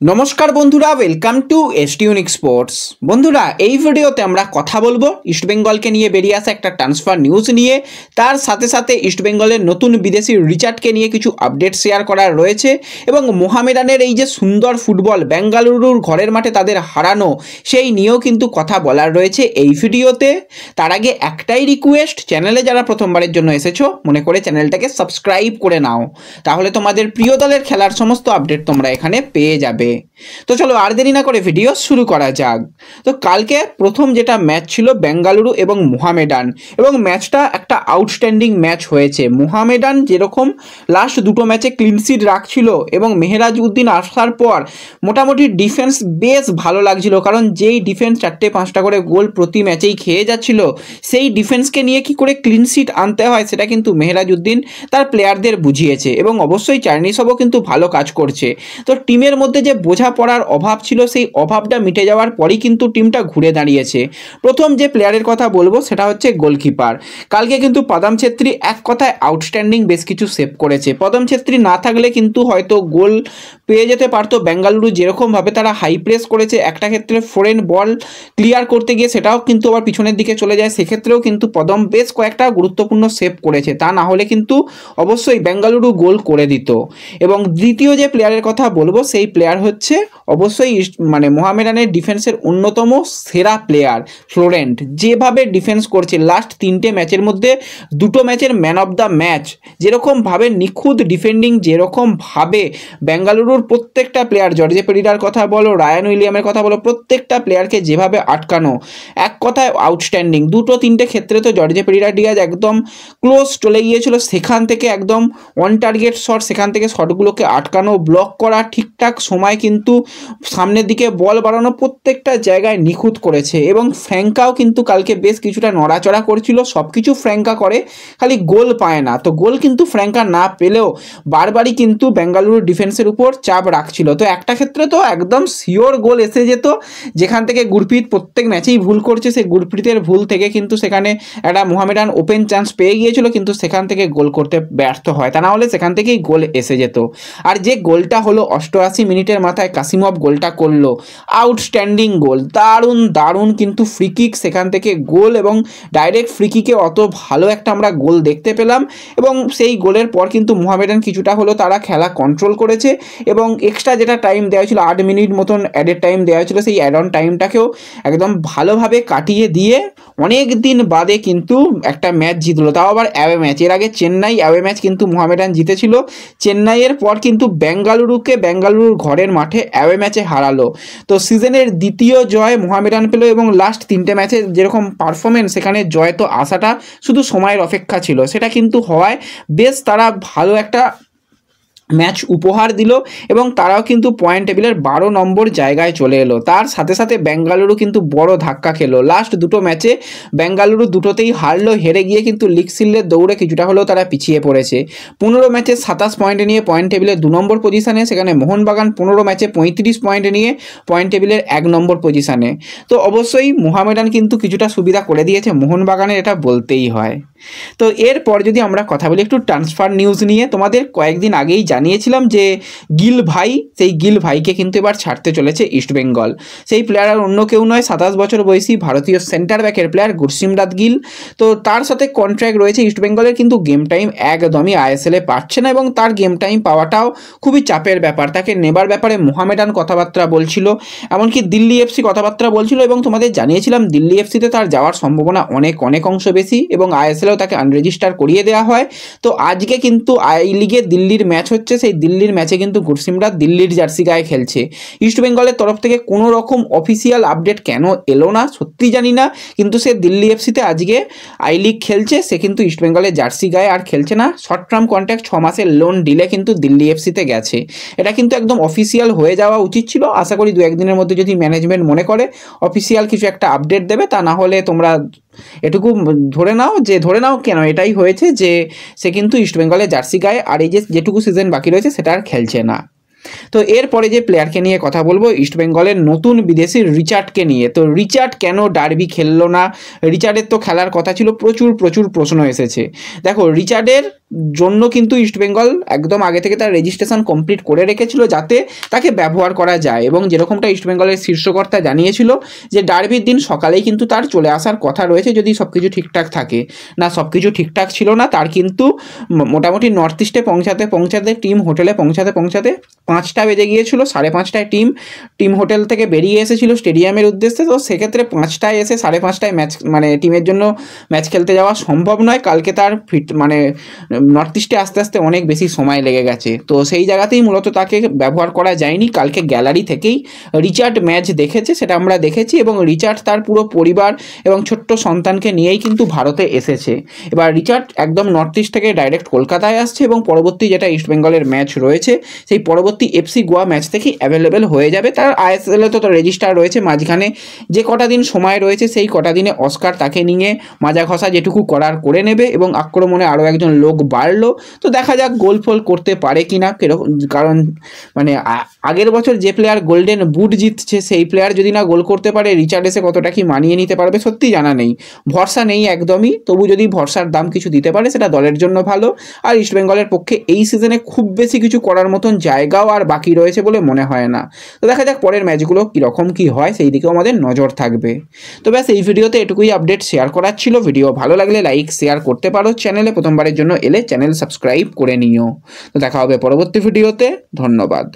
নমস্কার বন্ধুরা, welcome to এসটিউনিক sports. বন্ধুরা, এই ভিডিওতে আমরা কথা বলবো ইস্টবেঙ্গলকে নিয়ে বেরিয়ে আসা একটা ট্রান্সফার নিউজ নিয়ে। তার সাথে সাথে ইস্টবেঙ্গলের নতুন বিদেশি রিচার্ডকে নিয়ে কিছু আপডেট শেয়ার করার রয়েছে এবং মোহামেডানের এই যে সুন্দর ফুটবল, বেঙ্গালুরুর ঘরের মাঠে তাদের হারানো, সেই নিয়েও কিন্তু কথা বলার রয়েছে এই ভিডিওতে। তার আগে একটাই রিকোয়েস্ট, চ্যানেলে যারা প্রথমবারের জন্য এসেছো মনে করে চ্যানেলটাকে সাবস্ক্রাইব করে নাও, তাহলে তোমাদের প্রিয় দলের খেলার সমস্ত আপডেট তোমরা এখানে পেয়ে যাবে। তো চলো আর দেরি না করে ভিডিও শুরু করা যাক। তো কালকে প্রথম যেটা ম্যাচ ছিল বেঙ্গালুরু এবং মোহামেডান, এবং ম্যাচটা একটা আউটস্ট্যান্ডিং ম্যাচ হয়েছে। মোহামেডান যেরকম লাস্ট দুটো ম্যাচে ক্লিনশিট রাখছিল এবং মেহরাজ উদ্দিন আসার পর মোটামুটি ডিফেন্স বেশ ভালো লাগছিল, কারণ যেই ডিফেন্স 4-5টা করে গোল প্রতি ম্যাচেই খেয়ে যাচ্ছিল, সেই ডিফেন্সকে নিয়ে কি করে ক্লিনশিট আনতে হয় সেটা কিন্তু মেহরাজ উদ্দিন তার প্লেয়ারদের বুঝিয়েছে এবং অবশ্যই চার্নিসবও কিন্তু ভালো কাজ করছে। তো টিমের মধ্যে যে বোঝাপড়ার অভাব ছিল, সেই অভাবটা মিটে যাওয়ার পরই কিন্তু টিমটা ঘুরে দাঁড়িয়েছে। প্রথম যে প্লেয়ারের কথা বলবো সেটা হচ্ছে গোলকিপার। কালকে কিন্তু পদম ছেত্রী এক কথায় আউটস্ট্যান্ডিং বেশ কিছু সেভ করেছে। পদম ছেত্রী না থাকলে কিন্তু হয়তো গোল পেয়ে যেতে পারতো বেঙ্গালুরু। যেরকমভাবে তারা হাই প্রেস করেছে, একটা ক্ষেত্রে ফোরেন বল ক্লিয়ার করতে গিয়ে সেটাও কিন্তু আবার পিছনের দিকে চলে যায়, সেক্ষেত্রেও কিন্তু পদম বেশ কয়েকটা গুরুত্বপূর্ণ সেভ করেছে। তা না হলে কিন্তু অবশ্যই বেঙ্গালুরু গোল করে দিত। এবং দ্বিতীয় যে প্লেয়ারের কথা বলবো সেই প্লেয়ার হচ্ছে অবশ্যই মোহামেডানের ডিফেন্সের অন্যতম সেরা প্লেয়ার ফ্লোরেন্ট। যেভাবে ডিফেন্স করছে লাস্ট 3টে ম্যাচের মধ্যে 2টো ম্যাচের ম্যান অফ দ্য ম্যাচ। যেরকমভাবে নিখুঁত ডিফেন্ডিং, যেরকমভাবে বেঙ্গালুরুর প্রত্যেকটা প্লেয়ার, জর্জে পেরিরার কথা বলো, রায়ান উইলিয়ামের কথা বলো, প্রত্যেকটা প্লেয়ারকে যেভাবে আটকানো, এক কথায় আউটস্ট্যান্ডিং। 2-3টে ক্ষেত্রে তো জর্জে পেরিরা ডিয়াজ একদম ক্লোজ চলে গিয়েছিল, সেখান থেকে একদম অন টার্গেট শট, সেখান থেকে শটগুলোকে আটকানো, ব্লক করা, ঠিকঠাক সময় কিন্তু সামনের দিকে বল বাড়ানো, প্রত্যেকটা জায়গায় নিখুঁত করেছে। এবং ফ্র্যাঙ্কাও কিন্তু কালকে বেশ কিছুটা নড়াচড়া করছিল। সব কিছু ফ্র্যাঙ্কা করে, খালি গোল পায় না। তো গোল কিন্তু ফ্র্যাঙ্কা না পেলেও বারবারই কিন্তু বেঙ্গালুরু ডিফেন্সের উপর চাপ রাখছিল। তো একটা ক্ষেত্রে তো একদম শিওর গোল এসে যেত, যেখান থেকে গুরপ্রীত প্রত্যেক ম্যাচেই ভুল করছে, সেই গুরপ্রীতের ভুল থেকে কিন্তু সেখানে একটা মোহামেডান ওপেন চান্স পেয়ে গিয়েছিল, কিন্তু সেখান থেকে গোল করতে ব্যর্থ হয়। তা না হলে সেখান থেকেই গোল এসে যেত। আর যে গোলটা হলো 88 মিনিটের মাথায় কাসিমভ গোলটা করলো, আউটস্ট্যান্ডিং গোল, দারুণ দারুণ কিন্তু ফ্রি কিক, সেখান থেকে গোল, এবং ডাইরেক্ট ফ্রি কিকে অত ভালো একটা আমরা গোল দেখতে পেলাম। এবং সেই গোলের পর কিন্তু মোহামেডান কিছুটা হলো তারা খেলা কন্ট্রোল করেছে এবং এক্সট্রা যেটা টাইম দেওয়া ছিল 8 মিনিট মতন অ্যাডেড টাইম দেওয়া ছিল, সেই অ্যাড অন টাইমটাকেও একদম ভালোভাবে কাটিয়ে দিয়ে অনেক দিন বাদে কিন্তু একটা ম্যাচ জিতলো, তাও আবার অ্যাওয়ে ম্যাচ। এর আগে চেন্নাই অ্যাওয়ে ম্যাচ কিন্তু মোহামেডান জিতেছিল, চেন্নাইয়ের পর কিন্তু বেঙ্গালুরুর ঘরের মাঠে অ্যাওয়ে ম্যাচে হারালো। তো সিজনের দ্বিতীয় জয় মোহামেডান পেল এবং লাস্ট 3টে ম্যাচে যেরকম পারফরমেন্স, সেখানে জয় তো আসাটা শুধু সময়ের অপেক্ষা ছিল, সেটা কিন্তু হওয়ায় বেশ তারা ভালো একটা ম্যাচ উপহার দিল এবং তারাও কিন্তু পয়েন্ট টেবিলের 12 নম্বর জায়গায় চলে এলো। তার সাথে সাথে বেঙ্গালুরু কিন্তু বড় ধাক্কা খেলো। লাস্ট 2টো ম্যাচে বেঙ্গালুরু দুটোতেই হারলো, হেরে গিয়ে কিন্তু লিগ সিলের দৌড়ে কিছুটা হলেও তারা পিছিয়ে পড়েছে। 15 ম্যাচে 27 পয়েন্ট নিয়ে পয়েন্ট টেবিলের 2 নম্বর পজিশানে, সেখানে মোহনবাগান 15 ম্যাচে 35 পয়েন্ট নিয়ে পয়েন্ট টেবিলের 1 নম্বর পজিশানে। তো অবশ্যই মোহামেডান কিন্তু কিছুটা সুবিধা করে দিয়েছে মোহনবাগানের, এটা বলতেই হয়। তো এরপর যদি আমরা কথা বলি একটু ট্রান্সফার নিউজ নিয়ে, তোমাদের কয়েকদিন আগেই জানিয়েছিলাম যে গিল ভাই, সেই গিল ভাইকে কিন্তু এবার ছাড়তে চলেছে ইস্টবেঙ্গল। সেই প্লেয়ার আর অন্য কেউ নয়, 27 বছর বয়সী ভারতীয় সেন্টার ব্যাকের প্লেয়ার গুরসিমরাত গিল। তো তার সাথে কন্ট্রাক্ট রয়েছে ইস্টবেঙ্গলের, কিন্তু গেম টাইম একদমই আইএসএলে পাচ্ছে না এবং তার গেম টাইম পাওয়াটাও খুবই চাপের ব্যাপার। তাকে নেবার ব্যাপারে মোহামেডান কথাবার্তা বলছিল, এমনকি দিল্লি এফসি কথাবার্তা বলছিল, এবং তোমাদের জানিয়েছিলাম দিল্লি এফসিতে তার যাওয়ার সম্ভাবনা অনেক অংশ বেশি এবং আইএসএলেও তাকে আনরেজিস্টার করিয়ে দেওয়া হয়। তো আজকে কিন্তু আই লিগে দিল্লির ম্যাচ হচ্ছে, সেই দিল্লির ম্যাচে কিন্তু গুরসিমরাত দিল্লির জার্সি গায়ে খেলছে। ইস্টবেঙ্গলের তরফ থেকে কোনো রকম অফিসিয়াল আপডেট কেন এলো না সত্যি জানি না, কিন্তু সে দিল্লি এফসিতে আজকে আই লিগ খেলছে, সে কিন্তু ইস্টবেঙ্গলের জার্সি গায়ে আর খেলছে না। শর্ট টার্ম কন্ট্রাক্ট 6 মাসের লোন ডিলে কিন্তু দিল্লি এফসিতে গেছে, এটা কিন্তু একদম অফিসিয়াল হয়ে যাওয়া উচিত ছিল। আশা করি 2-1 দিনের মধ্যে যদি ম্যানেজমেন্ট মনে করে অফিসিয়াল কিছু একটা আপডেট দেবে, তা না হলে তোমরা এটুকু ধরে নাও কেন এটাই হয়েছে যে সে কিন্তু ইস্টবেঙ্গলের জার্সি গায়ে আর এই যেটুকু সিজন বাকি রয়েছে সেটা আর খেলছে না। তো এরপরে যে প্লেয়ারকে নিয়ে কথা বলবো ইস্টবেঙ্গলের নতুন বিদেশি রিচার্ডকে নিয়ে। তো রিচার্ড কেন ডার্বি খেললো না, রিচার্ডের তো খেলার কথা ছিল, প্রচুর প্রচুর প্রশ্ন এসেছে। দেখো রিচার্ডের জন্য কিন্তু ইস্টবেঙ্গল একদম আগে থেকে তার রেজিস্ট্রেশন কমপ্লিট করে রেখেছিল যাতে তাকে ব্যবহার করা যায়, এবং যেরকমটা ইস্টবেঙ্গলের শীর্ষকর্তা জানিয়েছিল যে ডার্বির দিন সকালেই কিন্তু তার চলে আসার কথা রয়েছে যদি সব কিছু ঠিকঠাক থাকে। না, সব কিছু ঠিকঠাক ছিল না, তার কিন্তু মোটামুটি নর্থ ইস্টে পৌঁছাতে টিম হোটেলে পৌঁছাতে 5টা বেজে গিয়েছিল। 5:30টায় টিম হোটেল থেকে বেরিয়ে এসেছিল স্টেডিয়ামের উদ্দেশ্যে। তো সেক্ষেত্রে 5টায় এসে 5:30টায় ম্যাচ টিমের জন্য ম্যাচ খেলতে যাওয়া সম্ভব নয়। কালকে তার নর্থ ইস্টে আস্তে আস্তে অনেক বেশি সময় লেগে গেছে, তো সেই জায়গাতেই মূলত তাকে ব্যবহার করা যায়নি। কালকে গ্যালারি থেকেই রিচার্ড ম্যাচ দেখেছে, সেটা আমরা দেখেছি, এবং রিচার্ড তার পুরো পরিবার এবং ছোট্ট সন্তানকে নিয়েই কিন্তু ভারতে এসেছে। এবার রিচার্ড একদম নর্থ ইস্ট থেকে ডাইরেক্ট কলকাতায় আসছে, এবং পরবর্তী যেটা ইস্টবেঙ্গলের ম্যাচ রয়েছে সেই পরবর্তী এফসি গোয়া ম্যাচ থেকেই অ্যাভেলেবেল হয়ে যাবে। তার আইএসএলে তো রেজিস্টার রয়েছে, মাঝখানে যে কটা দিন সময় রয়েছে সেই কটা দিনে অস্কার তাকে নিয়ে মাজা ঘষা যেটুকু করার করে নেবে, এবং আক্রমণে আরও একজন লোক বাড়লো। তো দেখা যাক গোল ফোল করতে পারে কিনা, কারণ আগের বছর যে প্লেয়ার গোল্ডেন বুট জিতছে সেই প্লেয়ার যদি না গোল করতে পারে রিচার্ড এসে কতটা কি মানিয়ে নিতে পারবে সত্যি জানা নেই, ভরসা নেই একদমই। তবু যদি ভরসার দাম কিছু দিতে পারে সেটা দলের জন্য ভালো। আর ইস্টবেঙ্গলের পক্ষে এই সিজনে খুব বেশি কিছু করার মতন জায়গাও আর বাকি রয়েছে বলে মনে হয় না। তো দেখা যাক পরের ম্যাচগুলো কীরকম কী হয়, সেই দিকেও আমাদের নজর থাকবে। তো ব্যাস এই ভিডিওতে এটুকুই আপডেট শেয়ার করার ছিল। ভিডিও ভালো লাগলে লাইক শেয়ার করতে পারো, চ্যানেলে প্রথমবারের জন্য এলে চ্যানেল সাবস্ক্রাইব করে নিও। তো দেখা হবে পরবর্তী ভিডিওতে, ধন্যবাদ।